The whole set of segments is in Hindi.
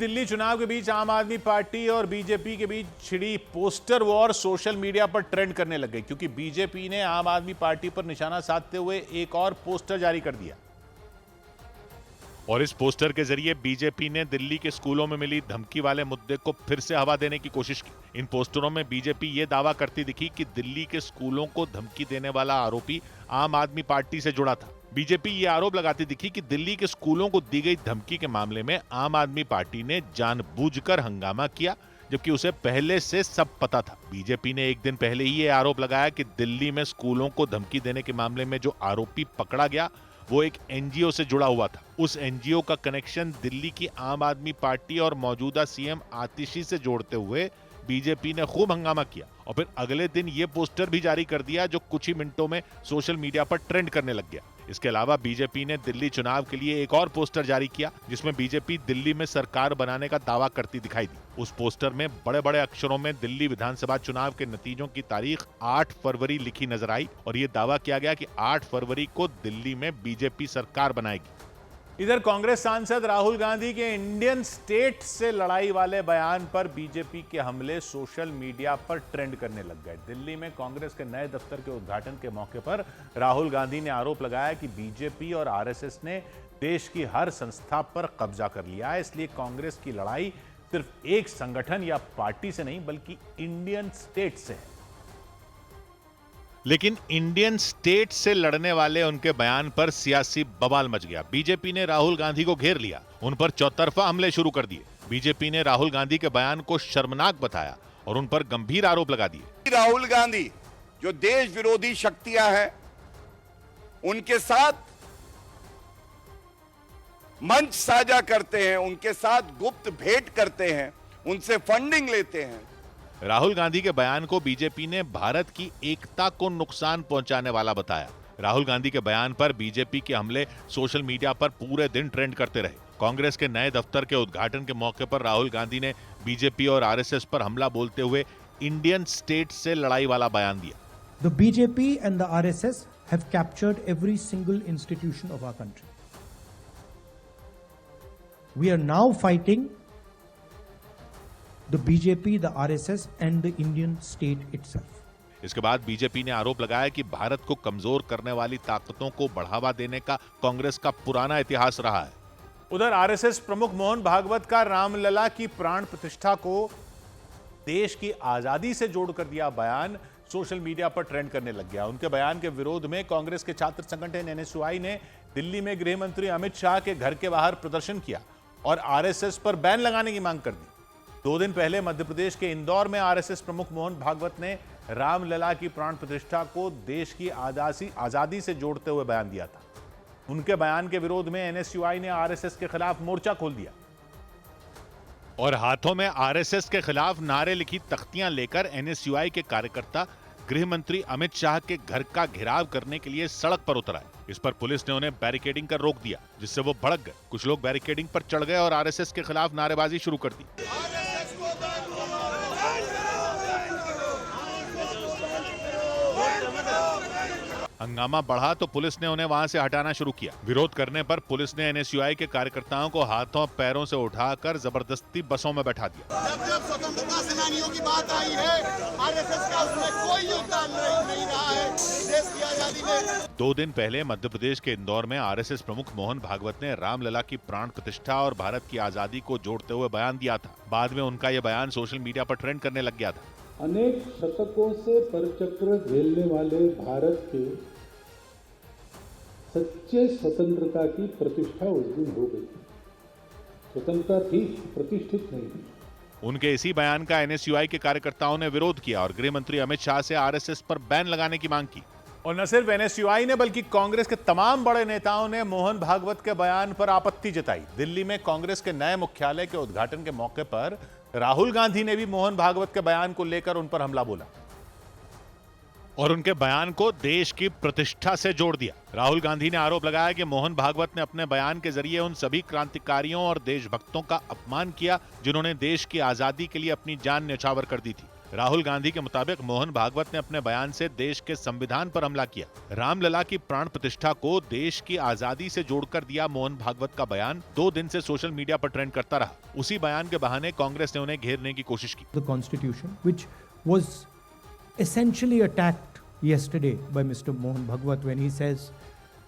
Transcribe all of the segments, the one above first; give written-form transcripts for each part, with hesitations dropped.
दिल्ली चुनाव के बीच आम आदमी पार्टी और बीजेपी के बीच छिड़ी पोस्टर वॉर सोशल मीडिया पर ट्रेंड करने लग गई, क्योंकि बीजेपी ने आम आदमी पार्टी पर निशाना साधते हुए एक और पोस्टर जारी कर दिया। और इस पोस्टर के जरिए बीजेपी ने दिल्ली के स्कूलों में मिली धमकी वाले मुद्दे को फिर से हवा देने की कोशिश की। इन पोस्टरों में बीजेपी ये दावा करती दिखी कि दिल्ली के स्कूलों को धमकी देने वाला आरोपी आम आदमी पार्टी से जुड़ा था। बीजेपी ये आरोप लगाती दिखी कि दिल्ली के स्कूलों को दी गई धमकी के मामले में आम आदमी पार्टी ने जानबूझकर हंगामा किया, जबकि उसे पहले से सब पता था। बीजेपी ने एक दिन पहले ही ये आरोप लगाया कि दिल्ली में स्कूलों को धमकी देने के मामले में जो आरोपी पकड़ा गया वो एक एनजीओ से जुड़ा हुआ था। उस एनजीओ का कनेक्शन दिल्ली की आम आदमी पार्टी और मौजूदा सीएम आतिशी से जोड़ते हुए बीजेपी ने खूब हंगामा किया और फिर अगले दिन ये पोस्टर भी जारी कर दिया, जो कुछ ही मिनटों में सोशल मीडिया पर ट्रेंड करने लग गया। इसके अलावा बीजेपी ने दिल्ली चुनाव के लिए एक और पोस्टर जारी किया, जिसमें बीजेपी दिल्ली में सरकार बनाने का दावा करती दिखाई दी। उस पोस्टर में बड़े बड़े अक्षरों में दिल्ली विधानसभा चुनाव के नतीजों की तारीख 8 फरवरी लिखी नजर आई और ये दावा किया गया कि 8 फरवरी को दिल्ली में बीजेपी सरकार बनाएगी। इधर कांग्रेस सांसद राहुल गांधी के इंडियन स्टेट से लड़ाई वाले बयान पर बीजेपी के हमले सोशल मीडिया पर ट्रेंड करने लग गए। दिल्ली में कांग्रेस के नए दफ्तर के उद्घाटन के मौके पर राहुल गांधी ने आरोप लगाया कि बीजेपी और आरएसएस ने देश की हर संस्था पर कब्जा कर लिया है, इसलिए कांग्रेस की लड़ाई सिर्फ एक संगठन या पार्टी से नहीं बल्कि इंडियन स्टेट से है। लेकिन इंडियन स्टेट से लड़ने वाले उनके बयान पर सियासी बवाल मच गया। बीजेपी ने राहुल गांधी को घेर लिया, उन पर चौतरफा हमले शुरू कर दिए। बीजेपी ने राहुल गांधी के बयान को शर्मनाक बताया और उन पर गंभीर आरोप लगा दिए। राहुल गांधी जो देश विरोधी शक्तियां हैं, उनके साथ मंच साझा करते हैं, उनके साथ गुप्त भेंट करते हैं, उनसे फंडिंग लेते हैं। राहुल गांधी के बयान को बीजेपी ने भारत की एकता को नुकसान पहुंचाने वाला बताया। राहुल गांधी के बयान पर बीजेपी के हमले सोशल मीडिया पर पूरे दिन ट्रेंड करते रहे। कांग्रेस के नए दफ्तर के उद्घाटन के मौके पर राहुल गांधी ने बीजेपी और आरएसएस पर हमला बोलते हुए इंडियन स्टेट से लड़ाई वाला बयान दिया। The BJP and the RSS have captured every single institution of our country. We are now fighting the BJP, the RSS and the Indian state itself. इसके बाद बीजेपी ने आरोप लगाया कि भारत को कमजोर करने वाली ताकतों को बढ़ावा देने का कांग्रेस का पुराना इतिहास रहा है। उधर आरएसएस प्रमुख मोहन भागवत का रामलला की प्राण प्रतिष्ठा को देश की आजादी से जोड़कर दिया बयान सोशल मीडिया पर ट्रेंड करने लग गया। उनके बयान के विरोध में कांग्रेस के छात्र संगठन एनएसयूआई ने दिल्ली में गृह मंत्री अमित शाह के घर के बाहर प्रदर्शन किया और आरएसएस पर बैन लगाने की मांग कर दी। 2 दिन पहले मध्य प्रदेश के इंदौर में आरएसएस प्रमुख मोहन भागवत ने रामलला की प्राण प्रतिष्ठा को देश की आजादी से जोड़ते हुए बयान दिया था। उनके बयान के विरोध में एनएसयूआई ने आरएसएस के खिलाफ मोर्चा खोल दिया और हाथों में आरएसएस के खिलाफ नारे लिखी तख्तियां लेकर एनएसयूआई के कार्यकर्ता गृह मंत्री अमित शाह के घर का घेराव करने के लिए सड़क पर उतर आए। इस पर पुलिस ने उन्हें बैरिकेडिंग कर रोक दिया, जिससे वो भड़क गए। कुछ लोग बैरिकेडिंग पर चढ़ गए और आरएसएस के खिलाफ नारेबाजी शुरू कर दी। हंगामा बढ़ा तो पुलिस ने उन्हें वहां से हटाना शुरू किया। विरोध करने पर पुलिस ने एनएसयूआई के कार्यकर्ताओं को हाथों पैरों से उठाकर जबरदस्ती बसों में बैठा दिया। जब स्वतंत्रता सेनानियों की बात आई है, आरएसएस का उसमें कोई योगदान नहीं रहा है देश की आजादी में। 2 दिन पहले मध्य प्रदेश के इंदौर में आरएसएस प्रमुख मोहन भागवत ने रामलला की प्राण प्रतिष्ठा और भारत की आजादी को जोड़ते हुए बयान दिया था। बाद में उनका यह बयान सोशल मीडिया पर ट्रेंड करने लग गया था। अनेक शतकों से परचक्र झेलने वाले भारत के सच्चे स्वतंत्रता की प्रतिष्ठा उस दिन हो गई। स्वतंत्रता थी, प्रतिष्ठित नहीं थी। उनके इसी बयान का एनएसयूआई के कार्यकर्ताओं ने विरोध किया और गृह मंत्री अमित शाह से आरएसएस पर बैन लगाने की मांग की। और न सिर्फ एनएसयूआई ने बल्कि कांग्रेस के तमाम बड़े नेताओं ने मोहन भागवत के बयान पर आपत्ति जताई। दिल्ली में कांग्रेस के नए मुख्यालय के उद्घाटन के मौके पर राहुल गांधी ने भी मोहन भागवत के बयान को लेकर उन पर हमला बोला और उनके बयान को देश की प्रतिष्ठा से जोड़ दिया। राहुल गांधी ने आरोप लगाया कि मोहन भागवत ने अपने बयान के जरिए उन सभी क्रांतिकारियों और देशभक्तों का अपमान किया जिन्होंने देश की आजादी के लिए अपनी जान न्यौछावर कर दी थी। राहुल गांधी के मुताबिक मोहन भागवत ने अपने बयान से देश के संविधान पर हमला किया। रामलला की प्राण प्रतिष्ठा को देश की आजादी से जोड़कर दिया मोहन भागवत का बयान 2 दिन से सोशल मीडिया पर ट्रेंड करता रहा। उसी बयान के बहाने कांग्रेस ने उन्हें घेरने की कोशिश की। The Constitution, which was essentially attacked yesterday by Mr. Mohan Bhagwat when he says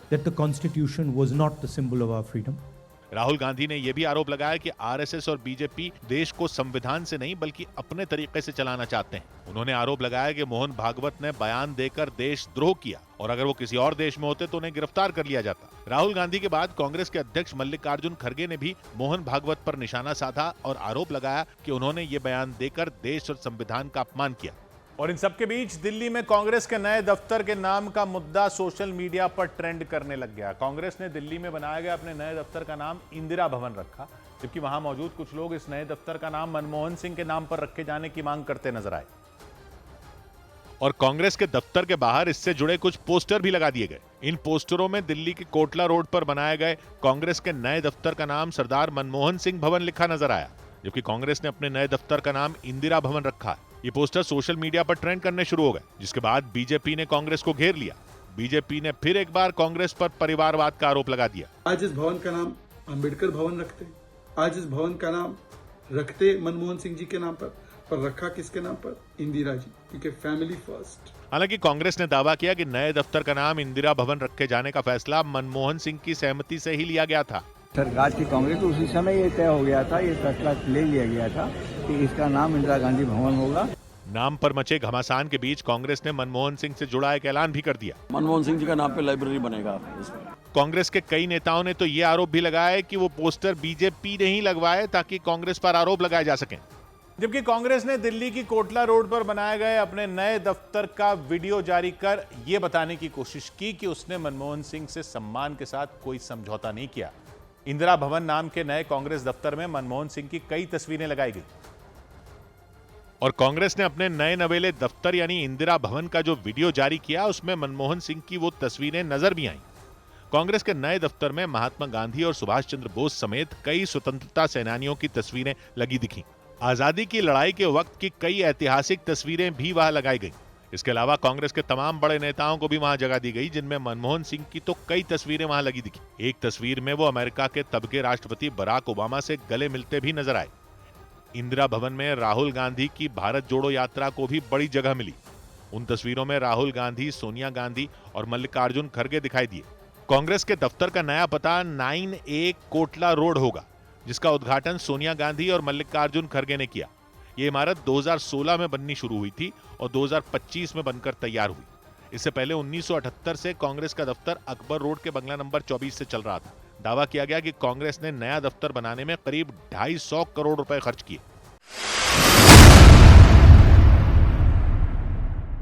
that the Constitution was not the symbol of our freedom. Rahul Gandhi ने यह भी आरोप लगाया कि आरएसएस और बीजेपी देश को संविधान से नहीं बल्कि अपने तरीके से चलाना चाहते हैं। उन्होंने आरोप लगाया कि मोहन भागवत ने बयान देकर देशद्रोह किया और अगर वो किसी और देश में होते तो उन्हें गिरफ्तार कर लिया जाता। राहुल गांधी के बाद कांग्रेस के अध्यक्ष मल्लिकार्जुन खड़गे ने भी मोहन भागवत पर निशाना साधा और आरोप लगाया कि उन्होंने ये बयान देकर देश और संविधान का अपमान किया। और इन सबके बीच दिल्ली में कांग्रेस के नए दफ्तर के नाम का मुद्दा सोशल मीडिया पर ट्रेंड करने लग गया। कांग्रेस ने दिल्ली में बनाया गया अपने नए दफ्तर का नाम इंदिरा भवन रखा, जबकि वहां मौजूद कुछ लोग इस नए दफ्तर का नाम मनमोहन सिंह के नाम पर रखे जाने की मांग करते नजर आए। और कांग्रेस के दफ्तर के बाहर इससे जुड़े कुछ पोस्टर भी लगा दिए गए। इन पोस्टरों में दिल्ली के कोटला रोड पर बनाए गए कांग्रेस के नए दफ्तर का नाम सरदार मनमोहन सिंह भवन लिखा नजर आया, जबकि कांग्रेस ने अपने नए दफ्तर का नाम इंदिरा भवन रखा है। ये पोस्टर सोशल मीडिया पर ट्रेंड करने शुरू हो गए, जिसके बाद बीजेपी ने कांग्रेस को घेर लिया। बीजेपी ने फिर एक बार कांग्रेस पर परिवारवाद का आरोप लगा दिया। आज इस भवन का नाम अंबेडकर भवन रखते, आज इस भवन का नाम रखते मनमोहन सिंह जी के नाम पर रखा किसके नाम पर? इंदिरा जी, क्योंकि फैमिली फर्स्ट। हालांकि कांग्रेस ने दावा किया कि नए दफ्तर का नाम इंदिरा भवन रखे जाने का फैसला मनमोहन सिंह की सहमति से ही लिया गया था। सरकार की कांग्रेस तो उसी समय ये तय हो गया था, ये फैसला ले लिया गया था कि इसका नाम इंदिरा गांधी भवन होगा। नाम पर मचे घमासान के बीच कांग्रेस ने मनमोहन सिंह से जुड़ा एक ऐलान भी कर दिया। मनमोहन सिंह जी का नाम पे लाइब्रेरी बनेगा। कांग्रेस के कई नेताओं ने तो ये आरोप भी लगाया कि वो पोस्टर बीजेपी ने ही लगवाए ताकि कांग्रेस पर आरोप लगाए जा सकें। जबकि कांग्रेस ने दिल्ली की कोटला रोड पर बनाए गए अपने नए दफ्तर का वीडियो जारी कर यह बताने की कोशिश की कि उसने मनमोहन सिंह से सम्मान के साथ कोई समझौता नहीं किया। इंदिरा भवन नाम के नए कांग्रेस दफ्तर में मनमोहन सिंह की कई तस्वीरें लगाई गई और कांग्रेस ने अपने नए नवेले दफ्तर यानी इंदिरा भवन का जो वीडियो जारी किया उसमें मनमोहन सिंह की वो तस्वीरें नजर भी आईं। कांग्रेस के नए दफ्तर में महात्मा गांधी और सुभाष चंद्र बोस समेत कई स्वतंत्रता सेनानियों की तस्वीरें लगी दिखीं। आजादी की लड़ाई के वक्त की कई ऐतिहासिक तस्वीरें भी वहां लगाई गई। इसके अलावा कांग्रेस के तमाम बड़े नेताओं को भी वहां जगह दी गई, जिनमें मनमोहन सिंह की तो कई तस्वीरें वहां लगी दिखी। एक तस्वीर में वो अमेरिका के तब के राष्ट्रपति बराक ओबामा से गले मिलते भी नजर आए। इंदिरा भवन में राहुल गांधी की भारत जोड़ो यात्रा को भी बड़ी जगह मिली। उन तस्वीरों में राहुल गांधी, सोनिया गांधी और मल्लिकार्जुन खड़गे दिखाई दिए। कांग्रेस के दफ्तर का नया पता 9A कोटला रोड होगा, जिसका उद्घाटन सोनिया गांधी और मल्लिकार्जुन खड़गे ने किया। ये इमारत 2016 में बननी शुरू हुई थी और 2025 में बनकर तैयार हुई। इससे पहले 1978 से कांग्रेस का दफ्तर अकबर रोड के बंगला नंबर 24 से चल रहा था। दावा किया गया कि कांग्रेस ने नया दफ्तर बनाने में करीब 250 करोड़ रुपए खर्च किए।